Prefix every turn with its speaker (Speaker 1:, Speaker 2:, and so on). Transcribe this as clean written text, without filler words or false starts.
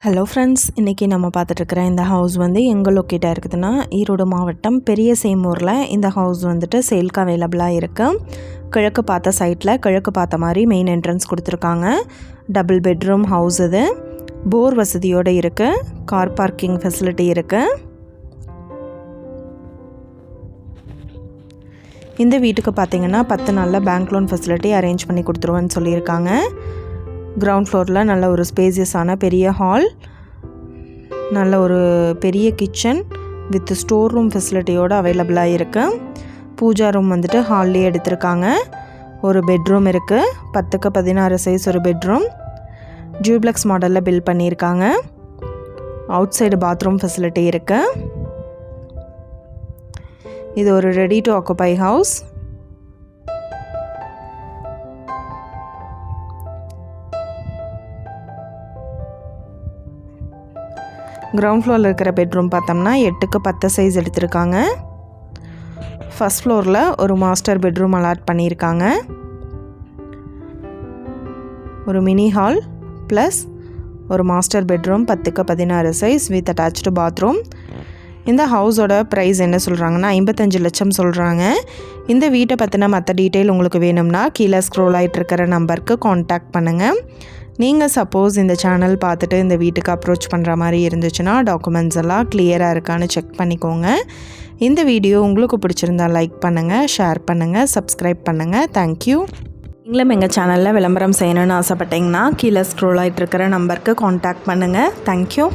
Speaker 1: Hello friends, இன்றைக்கி நம்ம பார்த்துட்ருக்குற இந்த ஹவுஸ் வந்து எங்கே லொக்கேட்டாக இருக்குதுன்னா ஈரோடு மாவட்டம் பெரிய சேமூரில் இந்த ஹவுஸ் வந்துட்டு சேல்க்கு அவைலபிளாக இருக்குது. கிழக்கு பார்த்த சைட்டில் கிழக்கு பார்த்த மாதிரி மெயின் என்ட்ரன்ஸ் கொடுத்துருக்காங்க. டபுள் பெட்ரூம் ஹவுஸ் இது. போர் வசதியோடு இருக்குது. கார் பார்க்கிங் ஃபெசிலிட்டி இருக்குது. இந்த வீட்டுக்கு பார்த்திங்கன்னா 10 நாளில் பேங்க் லோன் ஃபெசிலிட்டி அரேஞ்ச் பண்ணி கொடுத்துருவேன்னு சொல்லியிருக்காங்க. கிரவுண்ட் ஃப்ளோரில் நல்ல ஒரு ஸ்பேசியஸான பெரிய ஹால், நல்ல ஒரு பெரிய கிச்சன் வித் ஸ்டோர் ரூம் ஃபெசிலிட்டியோடு அவைலபிளாக இருக்குது. பூஜா ரூம் வந்துட்டு ஹால்லேயே எடுத்திருக்காங்க. ஒரு பெட்ரூம் இருக்குது. 10க்கு 16 சைஸ் ஒரு பெட்ரூம். டியூப்ளெக்ஸ் மாடலில் பில்ட் பண்ணியிருக்காங்க. அவுட் சைடு பாத்ரூம் ஃபெசிலிட்டி இருக்குது. இது ஒரு ready to occupy house. Ground ஃப்ளோரில் இருக்கிற பெட்ரூம் பார்த்தோம்னா 8க்கு 10 சைஸ் எடுத்திருக்காங்க. ஃபஸ்ட் ஃப்ளோரில் ஒரு மாஸ்டர் பெட்ரூம் அலாட் பண்ணியிருக்காங்க. ஒரு மினி ஹால் ப்ளஸ் ஒரு மாஸ்டர் பெட்ரூம் 10க்கு 16 சைஸ் வித் அட்டாச்டு பாத்ரூம். இந்த ஹவுஸோட ப்ரைஸ் என்ன சொல்கிறாங்கன்னா 55 லட்சம் சொல்கிறாங்க. இந்த வீட்டை பற்றின மற்ற டீட்டெயில் உங்களுக்கு வேணும்னா கீழே ஸ்க்ரோல் ஆகிட்டு இருக்கிற நம்பருக்கு காண்டாக்ட் பண்ணுங்கள். நீங்கள் சப்போஸ் இந்த சேனல் பார்த்துட்டு இந்த வீட்டுக்கு அப்ரோச் பண்ணுற மாதிரி இருந்துச்சுன்னா டாக்குமெண்ட்ஸ் எல்லாம் கிளியராக இருக்கான்னு செக் பண்ணிக்கோங்க. இந்த வீடியோ உங்களுக்கு பிடிச்சிருந்தால் லைக் பண்ணுங்கள், ஷேர் பண்ணுங்கள், சப்ஸ்கிரைப் பண்ணுங்கள். தேங்க்யூ. நீங்களும் எங்கள் சேனலில் விளம்பரம் செய்யணும்னு ஆசைப்பட்டீங்கன்னா கீழே ஸ்க்ரோல் ஆகிட்டு இருக்கிற நம்பருக்கு காண்டாக்ட் பண்ணுங்கள். தேங்க்யூ.